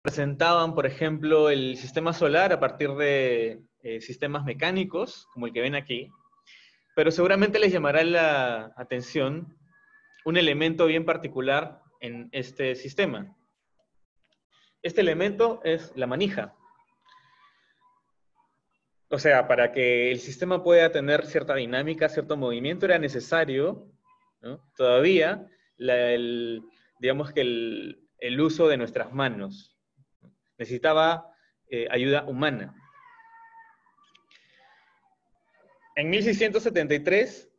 presentaban, por ejemplo, el sistema solar a partir de sistemas mecánicos, como el que ven aquí, pero seguramente les llamará la atención un elemento bien particular en este sistema. Este elemento es la manija. O sea, para que el sistema pueda tener cierta dinámica, cierto movimiento, era necesario, ¿no?, todavía digamos que el uso de nuestras manos. Necesitaba ayuda humana. En 1673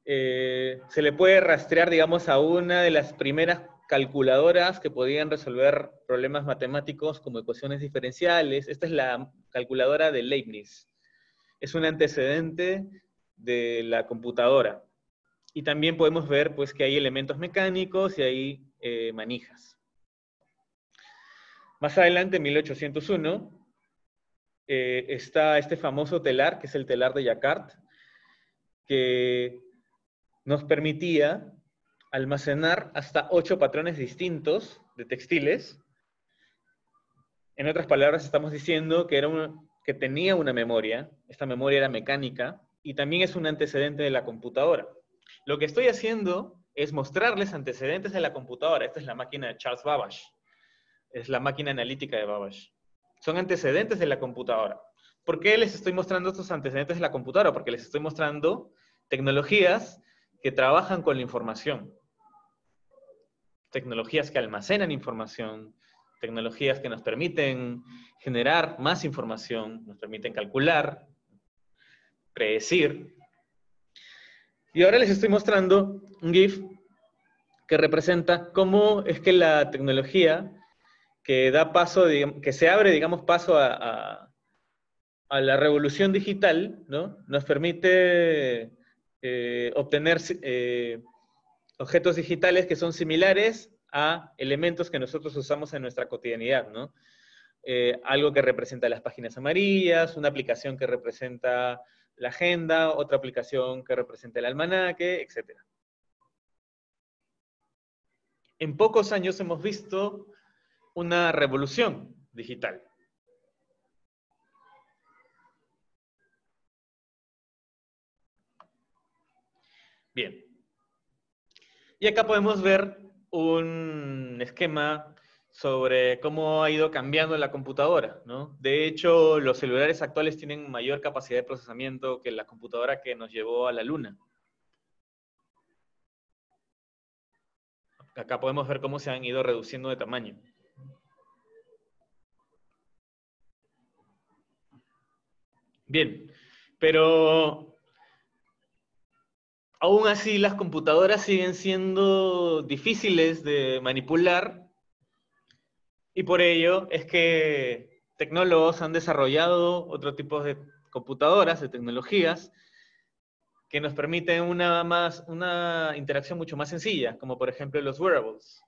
se le puede rastrear, digamos, a una de las primeras calculadoras que podían resolver problemas matemáticos como ecuaciones diferenciales. Esta es la calculadora de Leibniz. Es un antecedente de la computadora. Y también podemos ver, pues, que hay elementos mecánicos y hay manijas. Más adelante, en 1801, está este famoso telar, que es el telar de Jacquard, que nos permitía almacenar hasta 8 patrones distintos de textiles. En otras palabras, estamos diciendo que, que tenía una memoria. Esta memoria era mecánica y también es un antecedente de la computadora. Lo que estoy haciendo es mostrarles antecedentes de la computadora. Esta es la máquina de Charles Babbage. Es la máquina analítica de Babbage. Son antecedentes de la computadora. ¿Por qué les estoy mostrando estos antecedentes de la computadora? Porque les estoy mostrando tecnologías que trabajan con la información. Tecnologías que almacenan información, tecnologías que nos permiten generar más información, nos permiten calcular, predecir. Y ahora les estoy mostrando un GIF que representa cómo es que la tecnología que da paso, que se abre, digamos, paso a la revolución digital, ¿no?, nos permite obtener objetos digitales que son similares a elementos que nosotros usamos en nuestra cotidianidad, ¿no? Algo que representa las páginas amarillas, una aplicación que representa la agenda, otra aplicación que representa el almanaque, etc. En pocos años hemos visto una revolución digital. Bien. Y acá podemos ver un esquema sobre cómo ha ido cambiando la computadora, ¿no? De hecho, los celulares actuales tienen mayor capacidad de procesamiento que la computadora que nos llevó a la Luna. Acá podemos ver cómo se han ido reduciendo de tamaño. Bien, pero aún así las computadoras siguen siendo difíciles de manipular y por ello es que tecnólogos han desarrollado otro tipo de computadoras, de tecnologías, que nos permiten una interacción mucho más sencilla, como por ejemplo los wearables.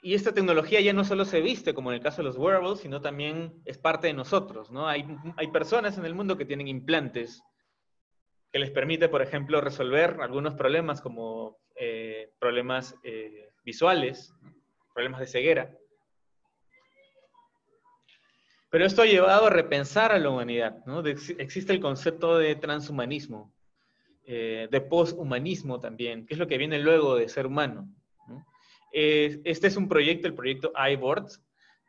Y esta tecnología ya no solo se viste, como en el caso de los wearables, sino también es parte de nosotros, ¿no? Hay personas en el mundo que tienen implantes que les permite, por ejemplo, resolver algunos problemas como problemas visuales, problemas de ceguera. Pero esto ha llevado a repensar a la humanidad, ¿no? Existe el concepto de transhumanismo, de poshumanismo también, que es lo que viene luego de ser humano, ¿no? Este es un proyecto, el proyecto iBoard,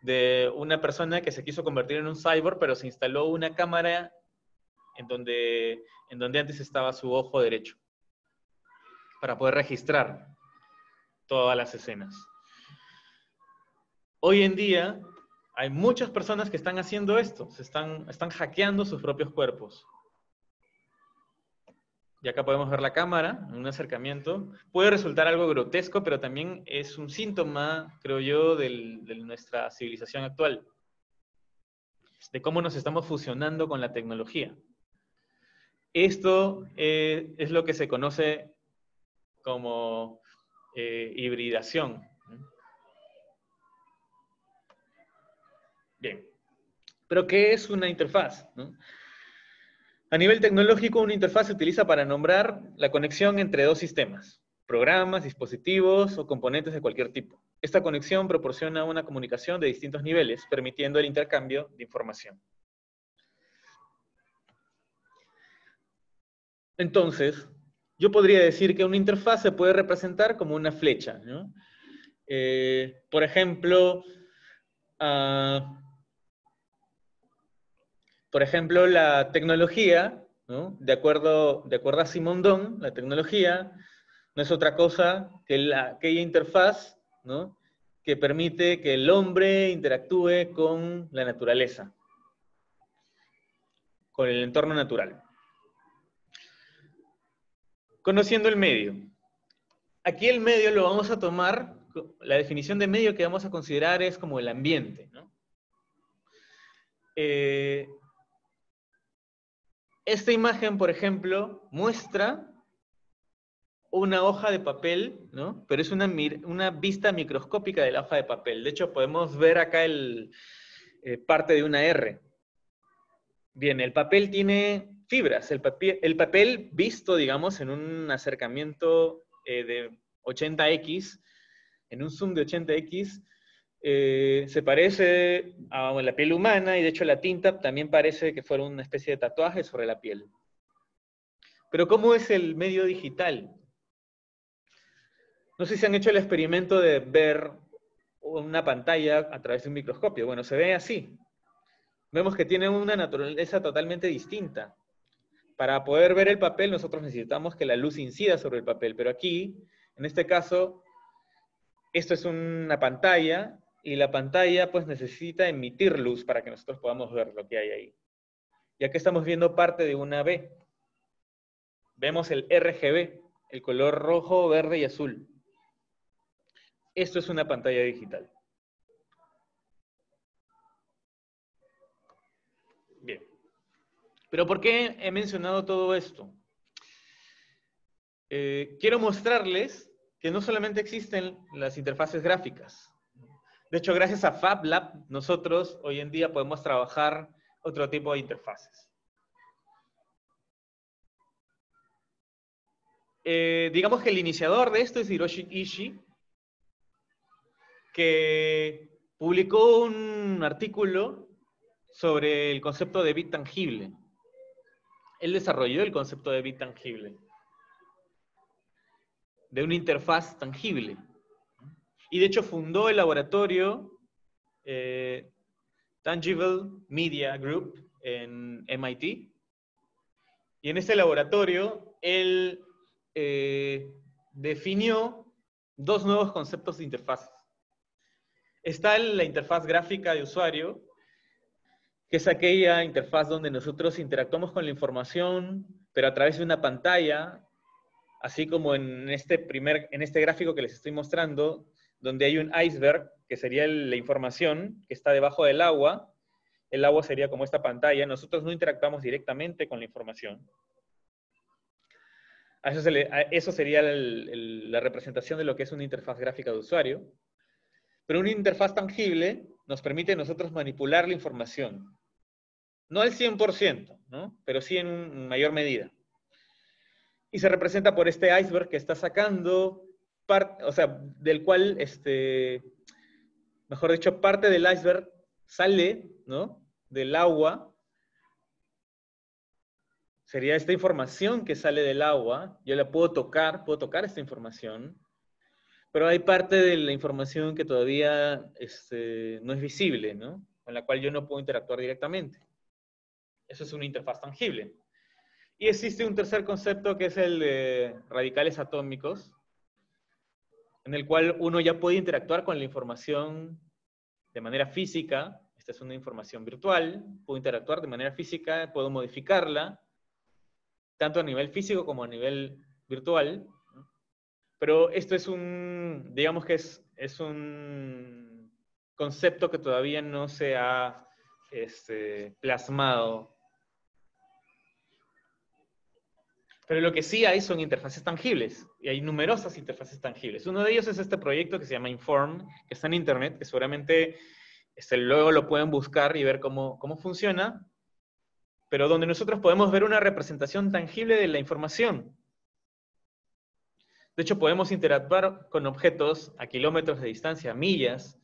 de una persona que se quiso convertir en un cyborg, pero se instaló una cámara en donde antes estaba su ojo derecho, para poder registrar todas las escenas. Hoy en día hay muchas personas que están haciendo esto, están hackeando sus propios cuerpos. Y acá podemos ver la cámara en un acercamiento. Puede resultar algo grotesco, pero también es un síntoma, creo yo, de nuestra civilización actual. De cómo nos estamos fusionando con la tecnología. Esto es lo que se conoce como hibridación. Bien. ¿Pero qué es una interfaz, ¿no? A nivel tecnológico, una interfaz se utiliza para nombrar la conexión entre dos sistemas, programas, dispositivos o componentes de cualquier tipo. Esta conexión proporciona una comunicación de distintos niveles, permitiendo el intercambio de información. Entonces, yo podría decir que una interfaz se puede representar como una flecha, ¿no? Por ejemplo, la tecnología, ¿no? De acuerdo a Simondon, la tecnología no es otra cosa que aquella interfaz, ¿no? Que permite que el hombre interactúe con la naturaleza, con el entorno natural. Conociendo el medio. Aquí el medio lo vamos a tomar, la definición de medio que vamos a considerar es como el ambiente, ¿no? Esta imagen, por ejemplo, muestra una hoja de papel, ¿no? Pero es una vista microscópica de la hoja de papel. De hecho, podemos ver acá parte de una R. Bien, el papel tiene fibras. El papel visto, digamos, en un acercamiento de 80x, en un zoom de 80x, se parece a la piel humana, y de hecho la tinta también parece que fuera una especie de tatuaje sobre la piel. Pero ¿cómo es el medio digital? No sé si han hecho el experimento de ver una pantalla a través de un microscopio. Bueno, se ve así. Vemos que tiene una naturaleza totalmente distinta. Para poder ver el papel, nosotros necesitamos que la luz incida sobre el papel, pero aquí, en este caso, esto es una pantalla, y la pantalla pues necesita emitir luz para que nosotros podamos ver lo que hay ahí. Y aquí estamos viendo parte de una B. Vemos el RGB, el color rojo, verde y azul. Esto es una pantalla digital. Bien. ¿Pero por qué he mencionado todo esto? Quiero mostrarles que no solamente existen las interfaces gráficas. De hecho, gracias a FabLab, nosotros hoy en día podemos trabajar otro tipo de interfaces. Digamos que el iniciador de esto es Hiroshi Ishii, que publicó un artículo sobre el concepto de bit tangible. Él desarrolló el concepto de bit tangible, de una interfaz tangible. Y de hecho fundó el laboratorio Tangible Media Group en MIT. Y en este laboratorio él definió dos nuevos conceptos de interfaces. Está la interfaz gráfica de usuario, que es aquella interfaz donde nosotros interactuamos con la información, pero a través de una pantalla, así como en este gráfico que les estoy mostrando, donde hay un iceberg, que sería la información que está debajo del agua. El agua sería como esta pantalla. Nosotros no interactuamos directamente con la información. Eso sería la representación de lo que es una interfaz gráfica de usuario. Pero una interfaz tangible nos permite a nosotros manipular la información. No al 100%, ¿no? Pero sí en mayor medida. Y se representa por este iceberg que está sacando, del cual, mejor dicho, parte del iceberg sale, ¿no? Del agua. Sería esta información que sale del agua. Yo la puedo tocar esta información. Pero hay parte de la información que todavía no es visible, ¿no? Con la cual yo no puedo interactuar directamente. Eso es una interfaz tangible. Y existe un tercer concepto que es el de radicales atómicos, en el cual uno ya puede interactuar con la información de manera física. Esta es una información virtual. Puedo interactuar de manera física, puedo modificarla, tanto a nivel físico como a nivel virtual. Pero esto es digamos que es un concepto que todavía no se ha plasmado. Pero lo que sí hay son interfaces tangibles, y hay numerosas interfaces tangibles. Uno de ellos es este proyecto que se llama Inform, que está en internet, que seguramente luego lo pueden buscar y ver cómo funciona. pero donde nosotros podemos ver una representación tangible de la información. De hecho, podemos interactuar con objetos a kilómetros de distancia, millas,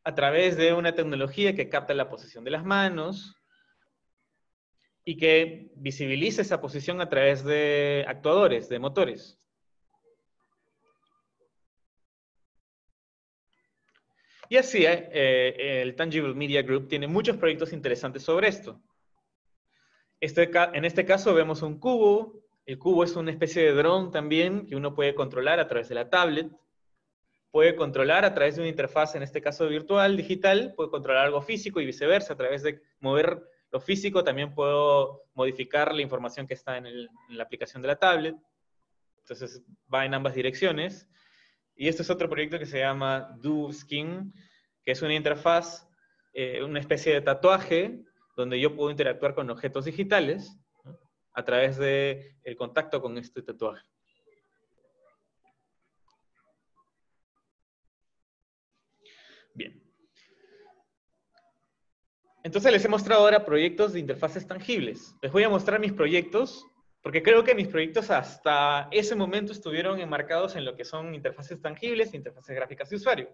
a través de una tecnología que capta la posición de las manos y que visibiliza esa posición a través de actuadores, de motores. Y así, el Tangible Media Group tiene muchos proyectos interesantes sobre esto. En este caso vemos un cubo. El cubo es una especie de dron también que uno puede controlar a través de la tablet. Puede controlar a través de una interfaz, en este caso virtual, digital. Puede controlar algo físico y viceversa. A través de mover lo físico también puedo modificar la información que está en la aplicación de la tablet. Entonces va en ambas direcciones. Y este es otro proyecto que se llama DoSkin, que es una interfaz, una especie de tatuaje, donde yo puedo interactuar con objetos digitales, ¿no?, a través del contacto con este tatuaje. Bien. Entonces les he mostrado ahora proyectos de interfaces tangibles. Les voy a mostrar mis proyectos, porque creo que mis proyectos hasta ese momento estuvieron enmarcados en lo que son interfaces tangibles e interfaces gráficas de usuario.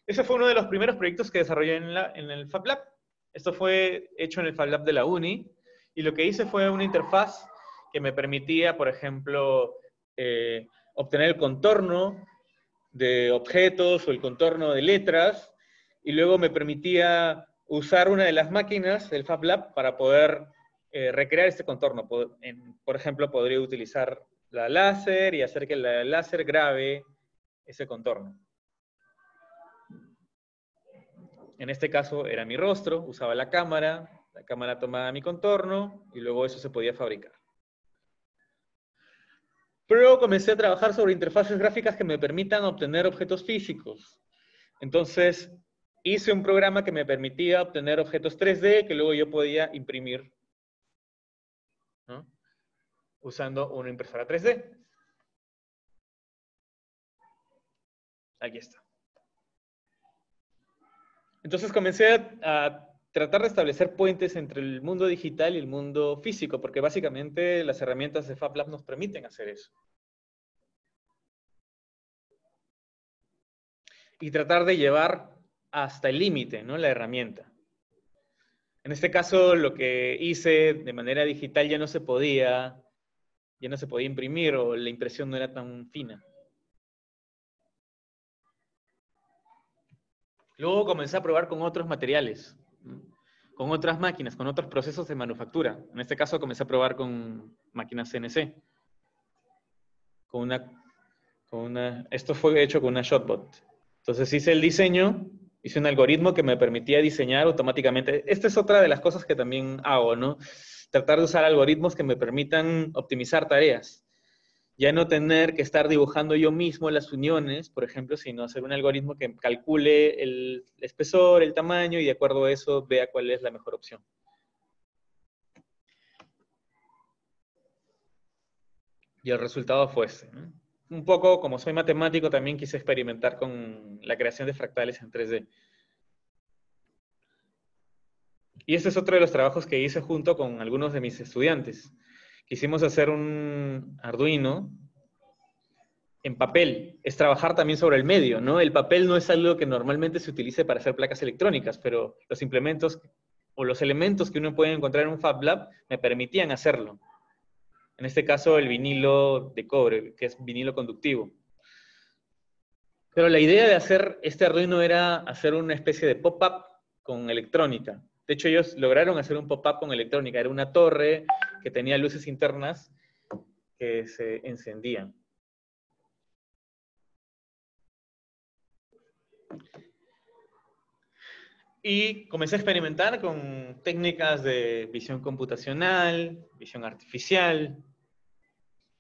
Ese fue uno de los primeros proyectos que desarrollé en el Fab Lab. Esto fue hecho en el Fab Lab de la Uni, y lo que hice fue una interfaz que me permitía, por ejemplo, obtener el contorno de objetos o el contorno de letras, y luego me permitía usar una de las máquinas del Fab Lab para poder recrear este contorno. Por ejemplo, podría utilizar la láser y hacer que la láser grabe ese contorno. En este caso era mi rostro, usaba la cámara tomaba mi contorno, y luego eso se podía fabricar. Pero luego comencé a trabajar sobre interfaces gráficas que me permitan obtener objetos físicos. Entonces, hice un programa que me permitía obtener objetos 3D que luego yo podía imprimir, ¿no?, usando una impresora 3D. Aquí está. Entonces comencé a tratar de establecer puentes entre el mundo digital y el mundo físico, porque básicamente las herramientas de Fab Lab nos permiten hacer eso. Y tratar de llevar hasta el límite, ¿no?, la herramienta. En este caso, lo que hice de manera digital ya no se podía imprimir, o la impresión no era tan fina. Luego comencé a probar con otros materiales, ¿no?, con otras máquinas, con otros procesos de manufactura. En este caso comencé a probar con máquinas CNC. Esto fue hecho con una Shotbot. Entonces hice el diseño, hice un algoritmo que me permitía diseñar automáticamente. Esta es otra de las cosas que también hago, ¿no? Tratar de usar algoritmos que me permitan optimizar tareas. Ya no tener que estar dibujando yo mismo las uniones, por ejemplo, sino hacer un algoritmo que calcule el espesor, el tamaño, y de acuerdo a eso vea cuál es la mejor opción. Y el resultado fue este, ¿no? Un poco, como soy matemático, también quise experimentar con la creación de fractales en 3D. Y este es otro de los trabajos que hice junto con algunos de mis estudiantes. Quisimos hacer un Arduino en papel. Es trabajar también sobre el medio, ¿no? El papel no es algo que normalmente se utilice para hacer placas electrónicas, pero los implementos o los elementos que uno puede encontrar en un Fab Lab me permitían hacerlo. En este caso, el vinilo de cobre, que es vinilo conductivo. Pero la idea de hacer este Arduino era hacer una especie de pop-up con electrónica. De hecho, ellos lograron hacer un pop-up con electrónica. Era una torre que tenía luces internas que se encendían. Y comencé a experimentar con técnicas de visión computacional, visión artificial,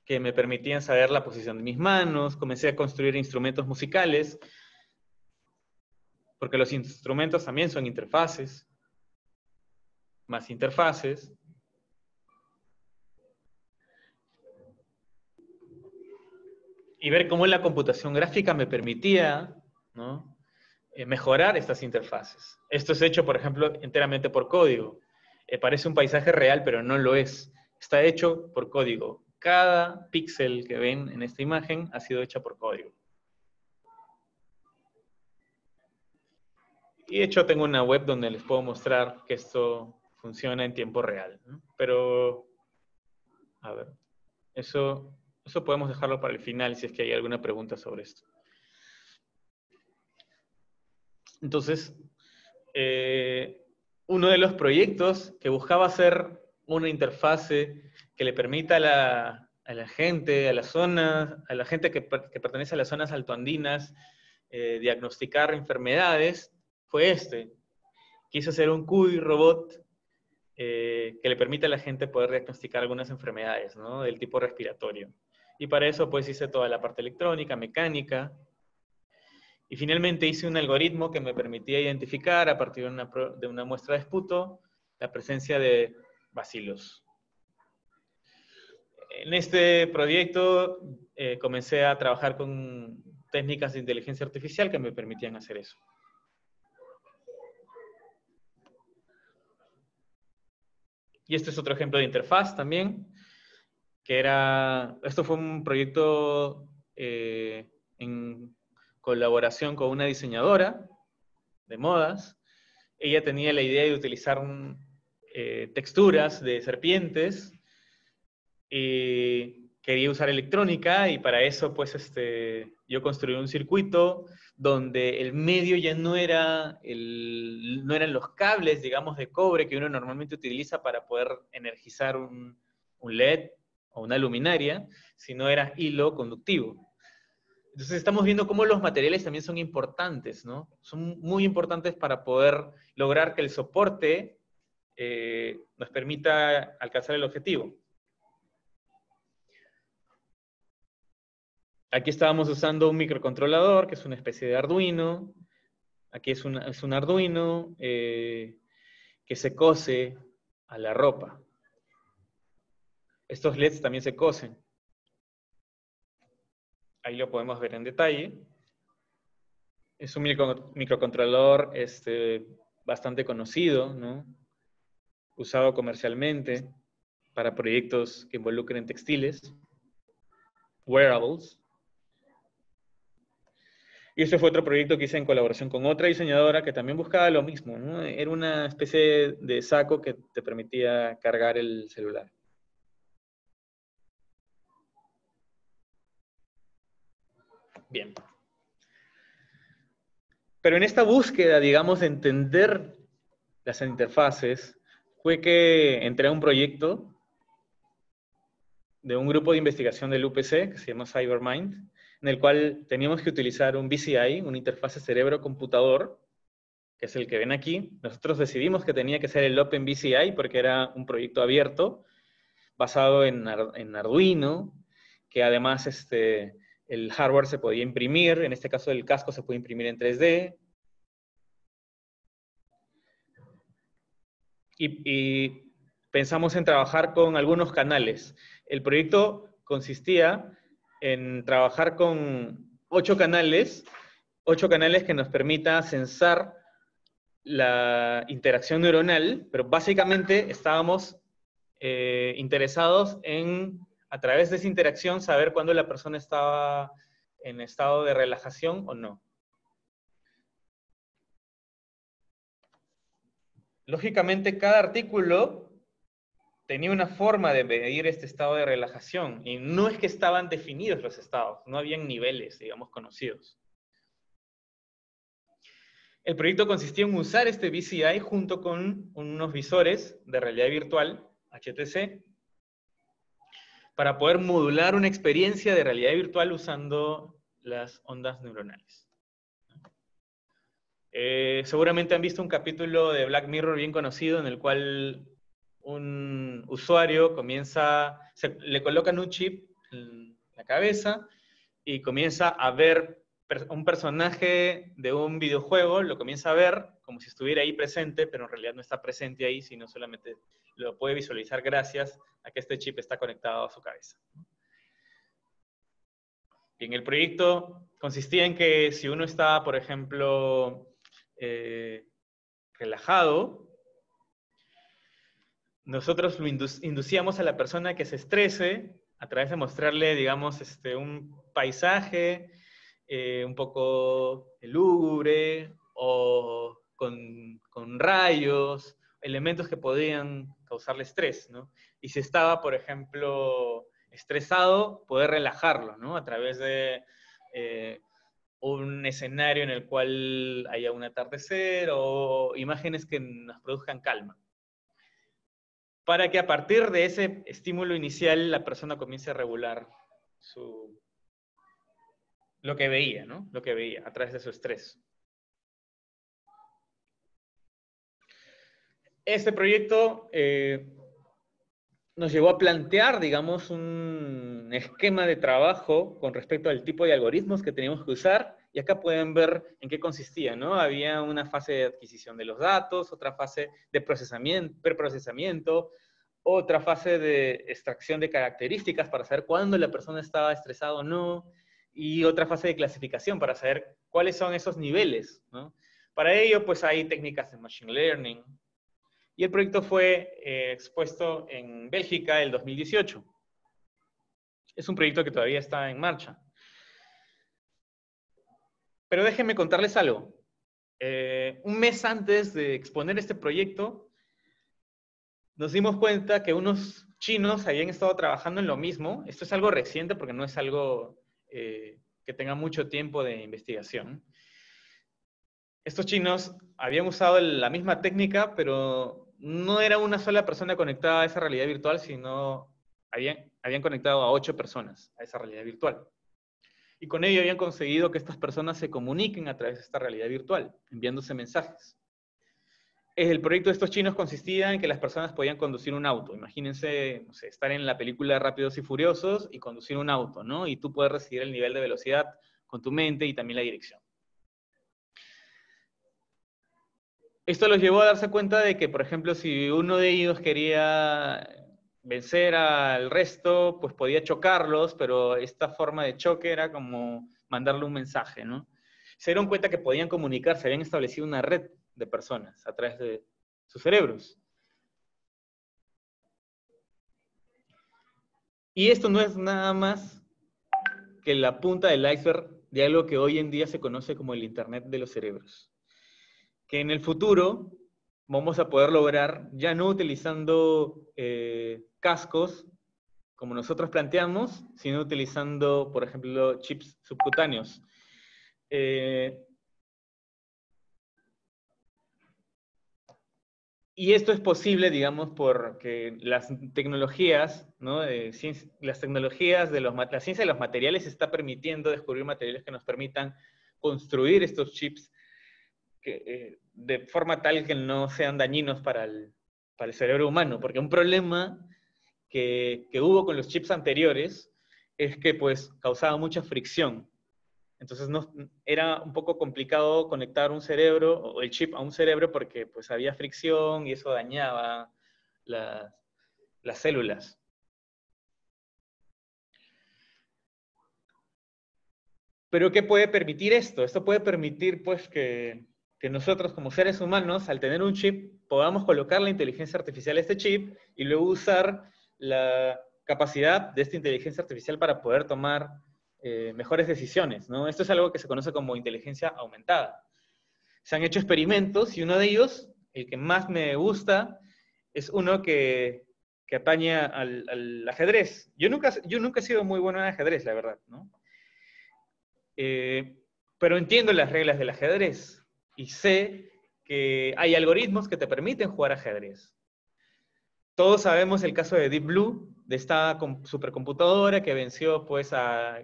que me permitían saber la posición de mis manos. Comencé a construir instrumentos musicales, porque los instrumentos también son interfaces, más interfaces. Y ver cómo la computación gráfica me permitía, ¿no?, mejorar estas interfaces. Esto es hecho, por ejemplo, enteramente por código. parece un paisaje real, pero no lo es. Está hecho por código. Cada píxel que ven en esta imagen ha sido hecha por código. Y de hecho tengo una web donde les puedo mostrar que esto funciona en tiempo real, ¿no? Pero, a ver, eso podemos dejarlo para el final si es que hay alguna pregunta sobre esto. Entonces, uno de los proyectos que buscaba hacer una interfase que le permita a la gente, a la zona, a la gente que pertenece a las zonas altoandinas, diagnosticar enfermedades, fue este. Quise hacer un CUI robot que le permita a la gente poder diagnosticar algunas enfermedades, ¿no? Del tipo respiratorio. Y para eso pues hice toda la parte electrónica, mecánica. Y finalmente hice un algoritmo que me permitía identificar a partir de una muestra de esputo la presencia de bacilos. En este proyecto comencé a trabajar con técnicas de inteligencia artificial que me permitían hacer eso. Y este es otro ejemplo de interfaz también, esto fue un proyecto en colaboración con una diseñadora de modas. Ella tenía la idea de utilizar texturas de serpientes y quería usar electrónica, y para eso pues yo construí un circuito donde el medio ya no eran los cables, digamos, de cobre que uno normalmente utiliza para poder energizar un LED o una luminaria, sino era hilo conductivo. Entonces estamos viendo cómo los materiales también son importantes, ¿no? Son muy importantes para poder lograr que el soporte nos permita alcanzar el objetivo. Aquí estábamos usando un microcontrolador, que es una especie de Arduino. Aquí es un Arduino que se cose a la ropa. Estos LEDs también se cosen. Ahí lo podemos ver en detalle. Es un microcontrolador bastante conocido, ¿no? Usado comercialmente para proyectos que involucren textiles, wearables. Y este fue otro proyecto que hice en colaboración con otra diseñadora que también buscaba lo mismo, ¿no? Era una especie de saco que te permitía cargar el celular. Bien. Pero en esta búsqueda, digamos, de entender las interfaces, fue que entré a un proyecto de un grupo de investigación del UPC, que se llama CyberMind, en el cual teníamos que utilizar un BCI, una interfase cerebro-computador, que es el que ven aquí. Nosotros decidimos que tenía que ser el OpenBCI porque era un proyecto abierto, basado en Arduino, que además el hardware se podía imprimir, en este caso el casco se puede imprimir en 3D. Y pensamos en trabajar con algunos canales. El proyecto consistía en trabajar con 8 canales que nos permita censar la interacción neuronal, pero básicamente estábamos interesados en, a través de esa interacción, saber cuándo la persona estaba en estado de relajación o no. Lógicamente, cada artículo tenía una forma de medir este estado de relajación, y no es que estaban definidos los estados, no habían niveles, digamos, conocidos. El proyecto consistía en usar este BCI junto con unos visores de realidad virtual, HTC, para poder modular una experiencia de realidad virtual usando las ondas neuronales. Seguramente han visto un capítulo de Black Mirror bien conocido en el cual un usuario le colocan un chip en la cabeza y comienza a ver un personaje de un videojuego, lo comienza a ver como si estuviera ahí presente, pero en realidad no está presente ahí, sino solamente lo puede visualizar gracias a que este chip está conectado a su cabeza. Bien, el proyecto consistía en que si uno estaba, por ejemplo, relajado, nosotros lo inducíamos a la persona que se estrese a través de mostrarle, digamos, un paisaje un poco lúgubre o con rayos, elementos que podían causarle estrés, ¿no? Y si estaba, por ejemplo, estresado, poder relajarlo, ¿no? A través de un escenario en el cual haya un atardecer o imágenes que nos produzcan calma. Para que a partir de ese estímulo inicial la persona comience a regular lo que veía, ¿no? Lo que veía a través de su estrés. Este proyecto nos llevó a plantear, digamos, un esquema de trabajo con respecto al tipo de algoritmos que teníamos que usar, y acá pueden ver en qué consistía, ¿no? Había una fase de adquisición de los datos, otra fase de procesamiento, preprocesamiento, otra fase de extracción de características para saber cuándo la persona estaba estresada o no, y otra fase de clasificación para saber cuáles son esos niveles, ¿no? Para ello, pues hay técnicas de Machine Learning, y el proyecto fue expuesto en Bélgica el 2018. Es un proyecto que todavía está en marcha. Pero déjenme contarles algo. Un mes antes de exponer este proyecto, nos dimos cuenta que unos chinos habían estado trabajando en lo mismo. Esto es algo reciente porque no es algo que tenga mucho tiempo de investigación. Estos chinos habían usado la misma técnica, pero no era una sola persona conectada a esa realidad virtual, sino habían conectado a 8 personas a esa realidad virtual. Y con ello habían conseguido que estas personas se comuniquen a través de esta realidad virtual, enviándose mensajes. El proyecto de estos chinos consistía en que las personas podían conducir un auto. Imagínense, no sé, estar en la película Rápidos y Furiosos y conducir un auto, ¿no? Y tú puedes recibir el nivel de velocidad con tu mente y también la dirección. Esto los llevó a darse cuenta de que, por ejemplo, si uno de ellos quería vencer al resto, pues podía chocarlos, pero esta forma de choque era como mandarle un mensaje, ¿no? Se dieron cuenta que podían comunicarse, habían establecido una red de personas a través de sus cerebros. Y esto no es nada más que la punta del iceberg de algo que hoy en día se conoce como el Internet de los cerebros. Que en el futuro vamos a poder lograr, ya no utilizando cascos, como nosotros planteamos, sino utilizando, por ejemplo, chips subcutáneos. Y esto es posible, digamos, porque las tecnologías, ¿no? Las tecnologías de la ciencia de los materiales está permitiendo descubrir materiales que nos permitan construir estos chips de forma tal que no sean dañinos para el cerebro humano. Porque un problema que hubo con los chips anteriores es que pues causaba mucha fricción. Entonces era un poco complicado conectar un cerebro o el chip a un cerebro porque pues había fricción y eso dañaba las células. Pero ¿qué puede permitir esto? Esto puede permitir pues que nosotros como seres humanos, al tener un chip, podamos colocar la inteligencia artificial a este chip y luego usar la capacidad de esta inteligencia artificial para poder tomar mejores decisiones, ¿no? Esto es algo que se conoce como inteligencia aumentada. Se han hecho experimentos y uno de ellos, el que más me gusta, es uno que atañe al ajedrez. Yo nunca he sido muy bueno en ajedrez, la verdad, ¿no? Pero entiendo las reglas del ajedrez y sé que hay algoritmos que te permiten jugar ajedrez. Todos sabemos el caso de Deep Blue, de esta supercomputadora que venció pues a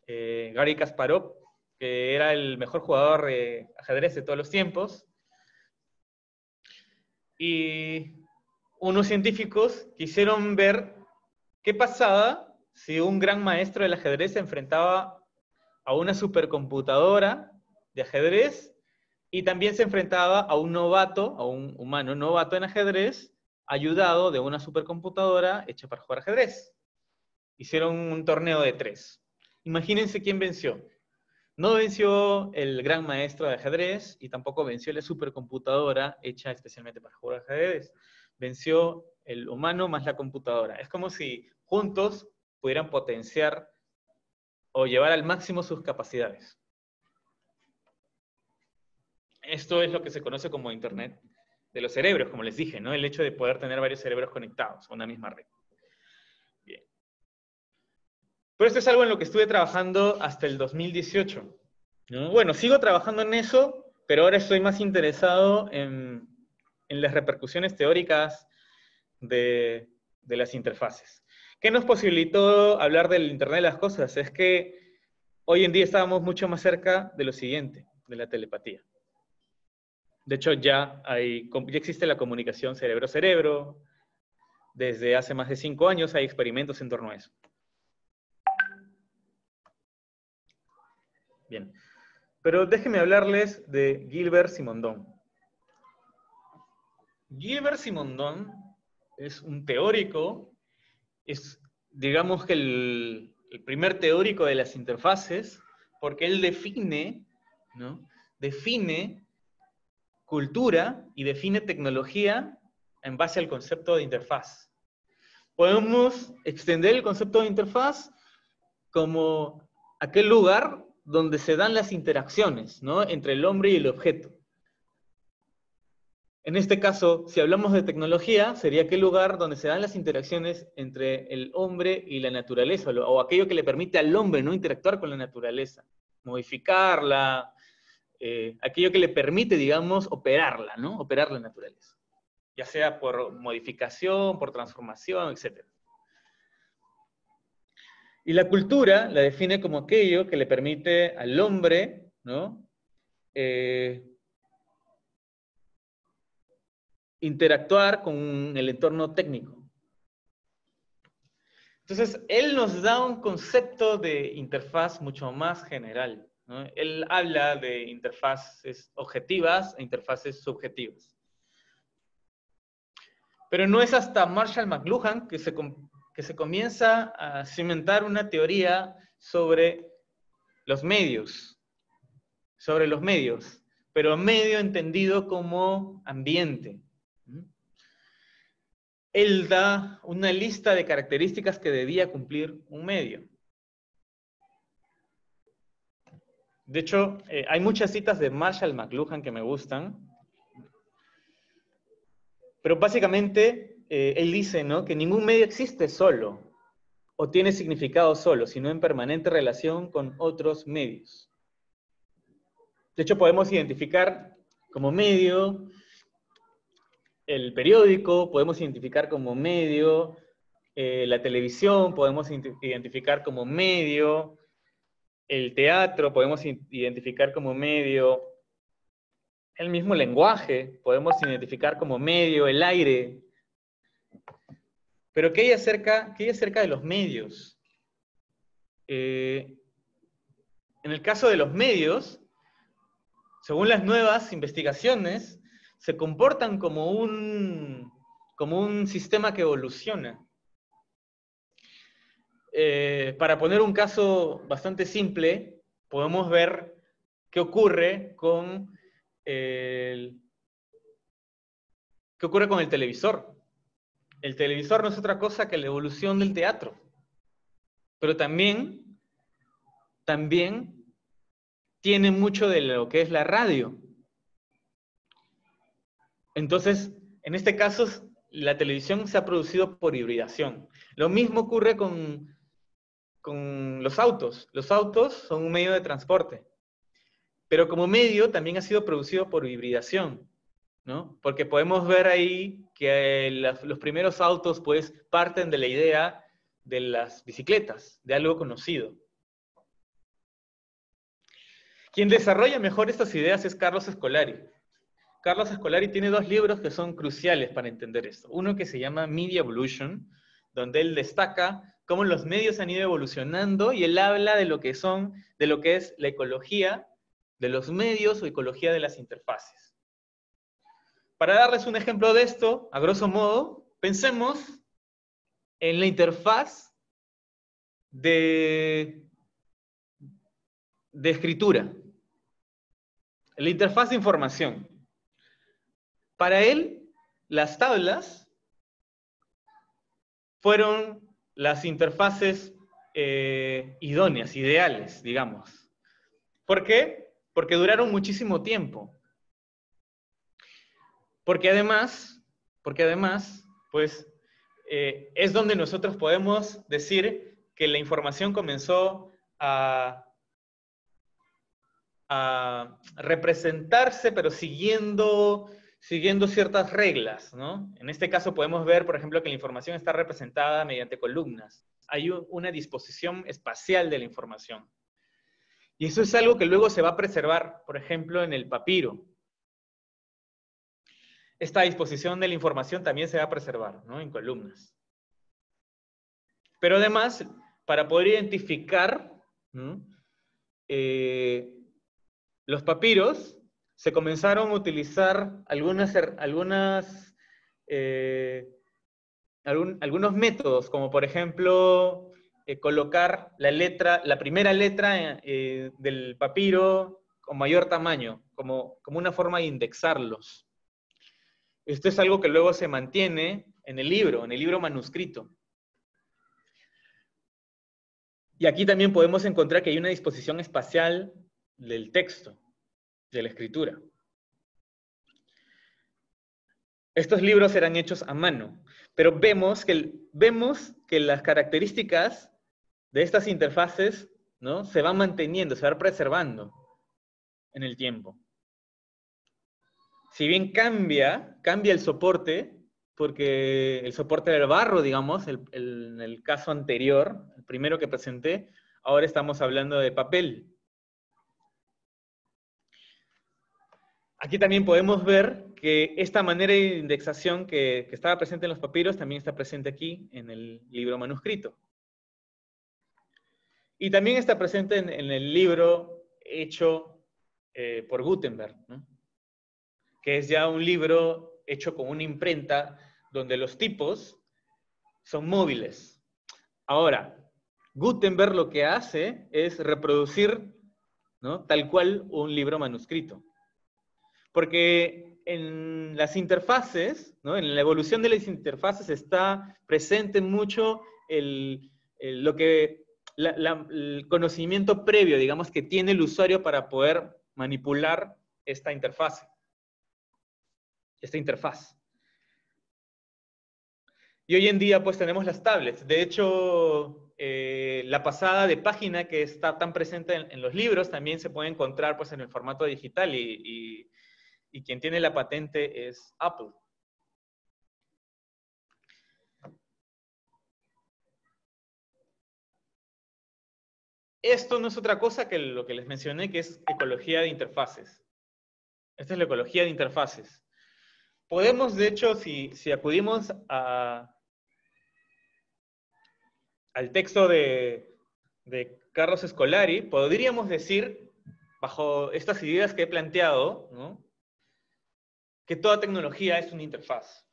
Garry Kasparov, que era el mejor jugador de ajedrez de todos los tiempos. Y unos científicos quisieron ver qué pasaba si un gran maestro del ajedrez se enfrentaba a una supercomputadora de ajedrez y también se enfrentaba a un novato, a un humano novato en ajedrez, ayudado de una supercomputadora hecha para jugar ajedrez. Hicieron un torneo de 3. Imagínense quién venció. No venció el gran maestro de ajedrez y tampoco venció la supercomputadora hecha especialmente para jugar ajedrez. Venció el humano más la computadora. Es como si juntos pudieran potenciar o llevar al máximo sus capacidades. Esto es lo que se conoce como Internet de los cerebros, como les dije, ¿no? El hecho de poder tener varios cerebros conectados a una misma red. Bien. Pero esto es algo en lo que estuve trabajando hasta el 2018. ¿No? Bueno, sigo trabajando en eso, pero ahora estoy más interesado en las repercusiones teóricas de las interfaces. ¿Qué nos posibilitó hablar del Internet de las cosas? Es que hoy en día estábamos mucho más cerca de lo siguiente, de la telepatía. De hecho, ya existe la comunicación cerebro-cerebro. Desde hace más de 5 años hay experimentos en torno a eso. Bien. Pero déjenme hablarles de Gilbert Simondon. Gilbert Simondon es un teórico, es, digamos que el primer teórico de las interfaces, porque él define, ¿no? Define cultura y define tecnología en base al concepto de interfaz. Podemos extender el concepto de interfaz como aquel lugar donde se dan las interacciones, ¿no? Entre el hombre y el objeto. En este caso, si hablamos de tecnología, sería aquel lugar donde se dan las interacciones entre el hombre y la naturaleza, o aquello que le permite al hombre no interactuar con la naturaleza, modificarla, aquello que le permite, digamos, operarla, ¿no? Operar la naturaleza. Ya sea por modificación, por transformación, etc. Y la cultura la define como aquello que le permite al hombre, ¿no? Interactuar con el entorno técnico. Entonces, él nos da un concepto de interfaz mucho más general, ¿no? Él habla de interfaces objetivas e interfaces subjetivas. Pero no es hasta Marshall McLuhan que se comienza a cimentar una teoría sobre los medios, pero medio entendido como ambiente. Él da una lista de características que debía cumplir un medio. De hecho, hay muchas citas de Marshall McLuhan que me gustan, pero básicamente él dice, ¿no?, que ningún medio existe solo o tiene significado solo, sino en permanente relación con otros medios. De hecho, podemos identificar como medio el periódico, podemos identificar como medio la televisión, podemos identificar como medio el teatro, podemos identificar como medio el mismo lenguaje, podemos identificar como medio el aire. Pero ¿qué hay acerca de los medios? En el caso de los medios, según las nuevas investigaciones, se comportan como un sistema que evoluciona. Para poner un caso bastante simple, podemos ver qué ocurre con el televisor. El televisor no es otra cosa que la evolución del teatro. Pero también tiene mucho de lo que es la radio. Entonces, en este caso, la televisión se ha producido por hibridación. Lo mismo ocurre con los autos. Los autos son un medio de transporte. Pero como medio también ha sido producido por hibridación, ¿no? Porque podemos ver ahí que los primeros autos pues parten de la idea de las bicicletas, de algo conocido. Quien desarrolla mejor estas ideas es Carlos Scolari. Carlos Scolari tiene 2 libros que son cruciales para entender esto. Uno que se llama Media Evolution, donde él destaca cómo los medios han ido evolucionando y él habla de lo que es la ecología de los medios o ecología de las interfaces. Para darles un ejemplo de esto, a grosso modo, pensemos en la interfaz de escritura, la interfaz de información. Para él, las tablas fueron las interfaces idóneas, ideales, digamos. ¿Por qué? Porque duraron muchísimo tiempo. Porque además, pues, es donde nosotros podemos decir que la información comenzó a representarse, pero siguiendo ciertas reglas, ¿no? En este caso podemos ver, por ejemplo, que la información está representada mediante columnas. Hay una disposición espacial de la información. Y eso es algo que luego se va a preservar, por ejemplo, en el papiro. Esta disposición de la información también se va a preservar, ¿no? En columnas. Pero además, para poder identificar, ¿no? Los papiros, se comenzaron a utilizar algunos métodos, como por ejemplo, colocar la primera letra del papiro con mayor tamaño, como una forma de indexarlos. Esto es algo que luego se mantiene en el libro manuscrito. Y aquí también podemos encontrar que hay una disposición espacial del texto, de la escritura. Estos libros eran hechos a mano, pero vemos que las características de estas interfaces, ¿no? Se van manteniendo, se van preservando en el tiempo. Si bien cambia el soporte, porque el soporte era el barro, digamos, en el caso anterior, el primero que presenté, ahora estamos hablando de papel. Aquí también podemos ver que esta manera de indexación que estaba presente en los papiros también está presente aquí en el libro manuscrito. Y también está presente en el libro hecho por Gutenberg, ¿no? Que es ya un libro hecho con una imprenta donde los tipos son móviles. Ahora, Gutenberg lo que hace es reproducir, ¿no? Tal cual un libro manuscrito. Porque en las interfaces, ¿no? En la evolución de las interfaces está presente mucho el conocimiento previo, digamos, que tiene el usuario para poder manipular esta interfaz. Y hoy en día, pues, tenemos las tablets. De hecho, la pasada de página que está tan presente en los libros también se puede encontrar, pues, en el formato digital y quien tiene la patente es Apple. Esto no es otra cosa que lo que les mencioné, que es ecología de interfaces. Esta es la ecología de interfaces. Podemos, de hecho, si acudimos al texto de Carlos Scolari, podríamos decir, bajo estas ideas que he planteado, ¿no? Que toda tecnología es una interfaz.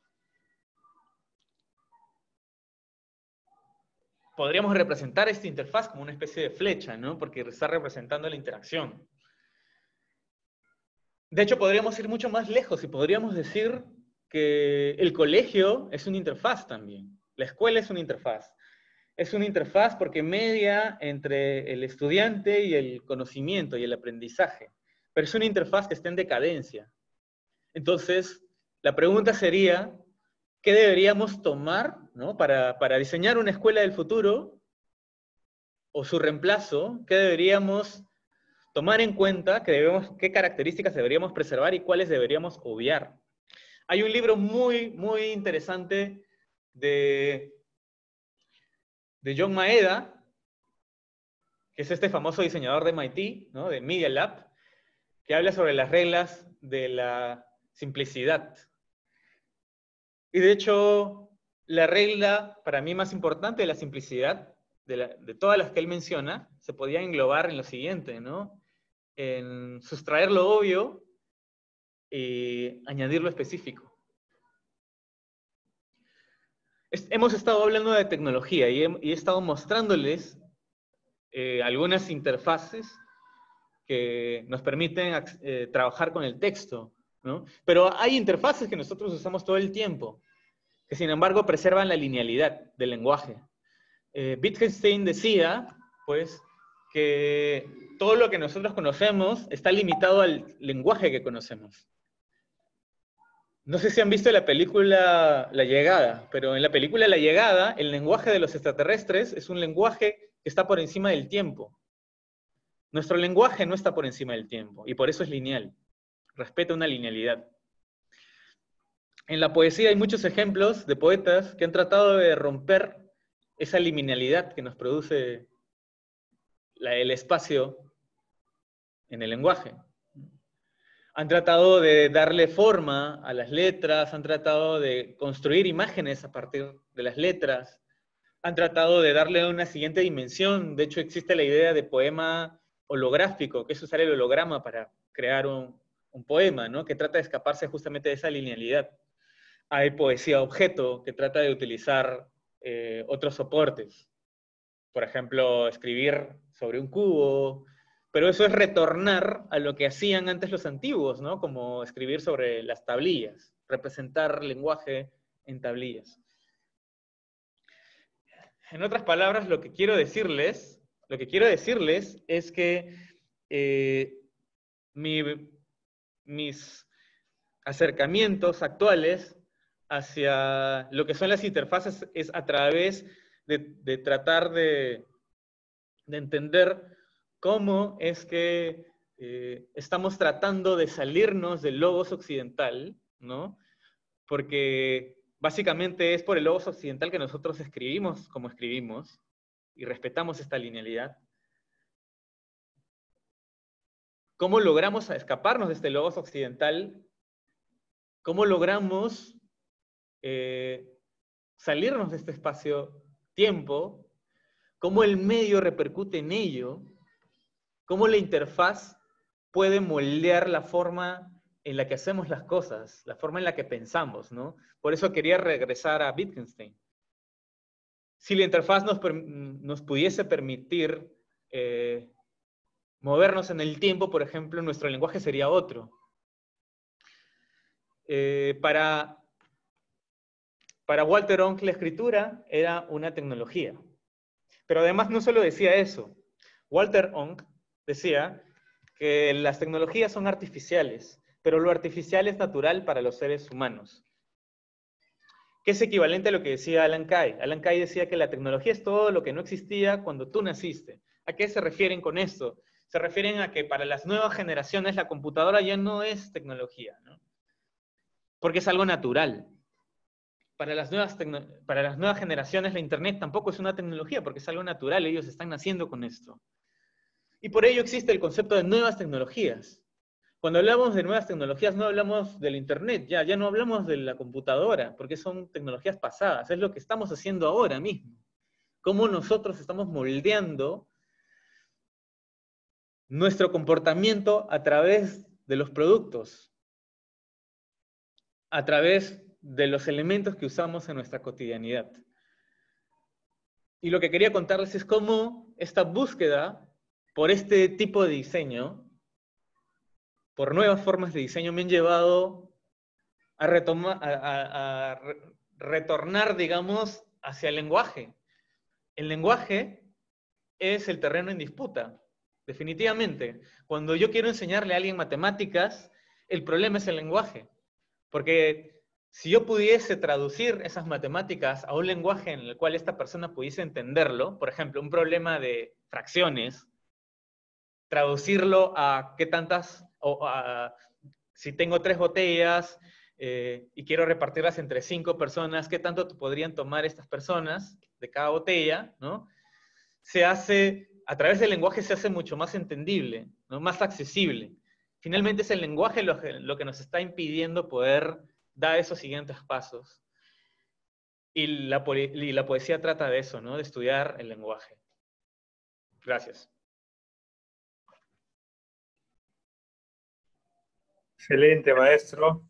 Podríamos representar esta interfaz como una especie de flecha, ¿no? Porque está representando la interacción. De hecho, podríamos ir mucho más lejos y podríamos decir que el colegio es una interfaz también. La escuela es una interfaz. Es una interfaz porque media entre el estudiante y el conocimiento y el aprendizaje. Pero es una interfaz que está en decadencia. Entonces, la pregunta sería, ¿qué deberíamos tomar, ¿no? para diseñar una escuela del futuro o su reemplazo? ¿Qué deberíamos tomar en cuenta? ¿Qué características deberíamos preservar y cuáles deberíamos obviar? Hay un libro muy, muy interesante de John Maeda, que es este famoso diseñador de MIT, ¿no? De Media Lab, que habla sobre las reglas de la simplicidad. Y de hecho, la regla para mí más importante de la simplicidad, de todas las que él menciona, se podía englobar en lo siguiente, ¿no? En sustraer lo obvio y añadir lo específico. Hemos estado hablando de tecnología y he estado mostrándoles algunas interfaces que nos permiten trabajar con el texto, ¿no? Pero hay interfaces que nosotros usamos todo el tiempo. que sin embargo preservan la linealidad del lenguaje. Wittgenstein decía, pues, que todo lo que nosotros conocemos está limitado al lenguaje que conocemos. No sé si han visto la película La Llegada, pero en la película La Llegada, el lenguaje de los extraterrestres es un lenguaje que está por encima del tiempo. Nuestro lenguaje no está por encima del tiempo, y por eso es lineal. Respeta una linealidad. En la poesía hay muchos ejemplos de poetas que han tratado de romper esa liminalidad que nos produce el espacio en el lenguaje. Han tratado de darle forma a las letras, han tratado de construir imágenes a partir de las letras, han tratado de darle una siguiente dimensión. De hecho, existe la idea de poema holográfico, que es usar el holograma para crear un poema, ¿no? Que trata de escaparse justamente de esa linealidad. Hay poesía objeto, que trata de utilizar otros soportes. Por ejemplo, escribir sobre un cubo, pero eso es retornar a lo que hacían antes los antiguos, ¿no? Como escribir sobre las tablillas, representar lenguaje en tablillas. En otras palabras, lo que quiero decirles es que mis acercamientos actuales hacia lo que son las interfaces es a través de tratar de entender cómo es que estamos tratando de salirnos del logos occidental, ¿no? Porque básicamente es por el logos occidental que nosotros escribimos como escribimos y respetamos esta linealidad. ¿Cómo logramos escaparnos de este logos occidental? ¿Cómo logramos salirnos de este espacio-tiempo? ¿Cómo el medio repercute en ello? ¿Cómo la interfaz puede moldear la forma en la que hacemos las cosas, la forma en la que pensamos, ¿no? Por eso quería regresar a Wittgenstein. Si la interfaz nos pudiese permitir movernos en el tiempo, por ejemplo, nuestro lenguaje sería otro. Para Walter Onck la escritura era una tecnología. Pero además no solo decía eso. Walter Onck decía que las tecnologías son artificiales, pero lo artificial es natural para los seres humanos. Que es equivalente a lo que decía Alan Kay. Alan Kay decía que la tecnología es todo lo que no existía cuando tú naciste. ¿A qué se refieren con esto? Se refieren a que para las nuevas generaciones la computadora ya no es tecnología, ¿no? Porque es algo natural. Para las nuevas generaciones la Internet tampoco es una tecnología, porque es algo natural, ellos están naciendo con esto. Y por ello existe el concepto de nuevas tecnologías. Cuando hablamos de nuevas tecnologías no hablamos del Internet, ya no hablamos de la computadora, porque son tecnologías pasadas, es lo que estamos haciendo ahora mismo. Cómo nosotros estamos moldeando nuestro comportamiento a través de los productos, a través de los elementos que usamos en nuestra cotidianidad. Y lo que quería contarles es cómo esta búsqueda por este tipo de diseño, por nuevas formas de diseño, me han llevado a retornar, digamos, hacia el lenguaje. El lenguaje es el terreno en disputa, definitivamente. Cuando yo quiero enseñarle a alguien matemáticas, el problema es el lenguaje. Porque si yo pudiese traducir esas matemáticas a un lenguaje en el cual esta persona pudiese entenderlo, por ejemplo, un problema de fracciones, traducirlo a qué tantas, si tengo 3 botellas y quiero repartirlas entre 5 personas, qué tanto podrían tomar estas personas de cada botella, ¿no? A través del lenguaje se hace mucho más entendible, ¿no? Más accesible. Finalmente es el lenguaje lo que nos está impidiendo poder dar esos siguientes pasos. Y la poesía trata de eso, ¿no? De estudiar el lenguaje. Gracias. Excelente, maestro.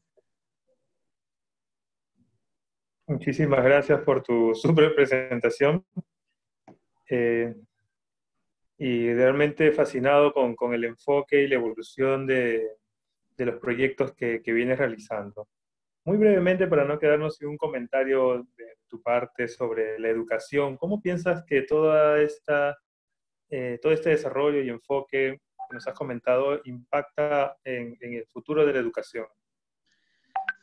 Muchísimas gracias por tu súper presentación. Y realmente fascinado con el enfoque y la evolución de los proyectos que vienes realizando. Muy brevemente, para no quedarnos sin un comentario de tu parte sobre la educación, ¿cómo piensas que todo este desarrollo y enfoque que nos has comentado impacta en el futuro de la educación?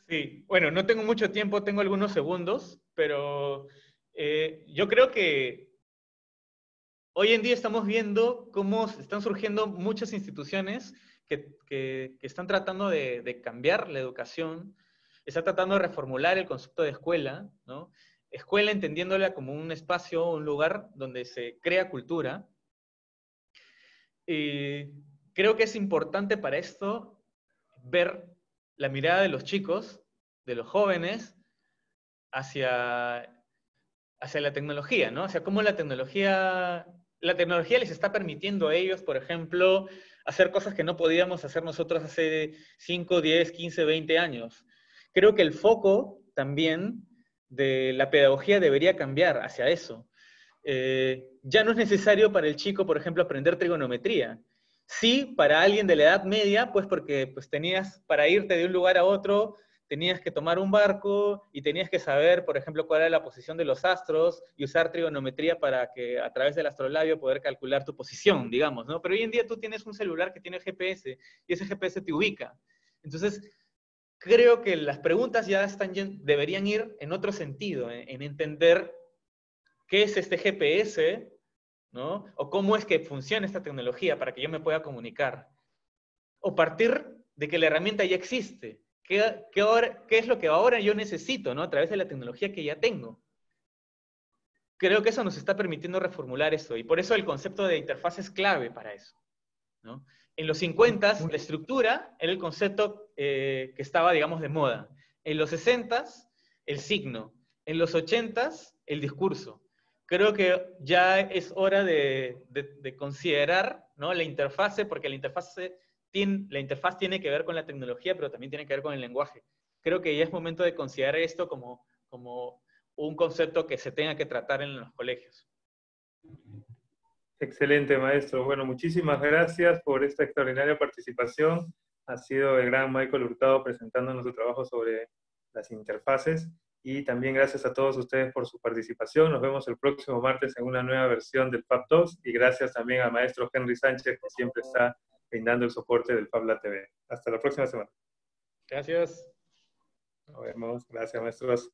Sí, bueno, no tengo mucho tiempo, tengo algunos segundos, pero yo creo que hoy en día estamos viendo cómo están surgiendo muchas instituciones que están tratando de cambiar la educación, están tratando de reformular el concepto de escuela, ¿no? Escuela entendiéndola como un espacio, un lugar donde se crea cultura. Y creo que es importante para esto ver la mirada de los chicos, de los jóvenes, hacia, hacia la tecnología, ¿no? Hacia cómo la tecnología les está permitiendo a ellos, por ejemplo, hacer cosas que no podíamos hacer nosotros hace 5, 10, 15, 20 años. Creo que el foco también de la pedagogía debería cambiar hacia eso. Ya no es necesario para el chico, por ejemplo, aprender trigonometría. Sí, para alguien de la Edad Media, pues porque pues, tenías para irte de un lugar a otro, tenías que tomar un barco y tenías que saber, por ejemplo, cuál era la posición de los astros y usar trigonometría para que a través del astrolabio poder calcular tu posición, digamos, ¿no? Pero hoy en día tú tienes un celular que tiene GPS y ese GPS te ubica. Entonces, creo que las preguntas ya deberían ir en otro sentido, en entender qué es este GPS, ¿no? O cómo es que funciona esta tecnología para que yo me pueda comunicar. O partir de que la herramienta ya existe. ¿Qué es lo que ahora yo necesito, ¿no? A través de la tecnología que ya tengo. Creo que eso nos está permitiendo reformular eso. Y por eso el concepto de interfaz es clave para eso, ¿no? En los 50, la estructura era el concepto que estaba, digamos, de moda. En los 60, el signo. En los 80, el discurso. Creo que ya es hora de considerar, ¿no? La interfase, porque la interfaz tiene que ver con la tecnología, pero también tiene que ver con el lenguaje. Creo que ya es momento de considerar esto como un concepto que se tenga que tratar en los colegios. Excelente, maestro. Bueno, muchísimas gracias por esta extraordinaria participación. Ha sido el gran Michael Hurtado presentándonos su trabajo sobre las interfaces. Y también gracias a todos ustedes por su participación. Nos vemos el próximo martes en una nueva versión del Fab Talks. Y gracias también al maestro Henry Sánchez, que siempre está brindando el soporte del FabLab TV. Hasta la próxima semana. Gracias. Nos vemos. Gracias, maestros.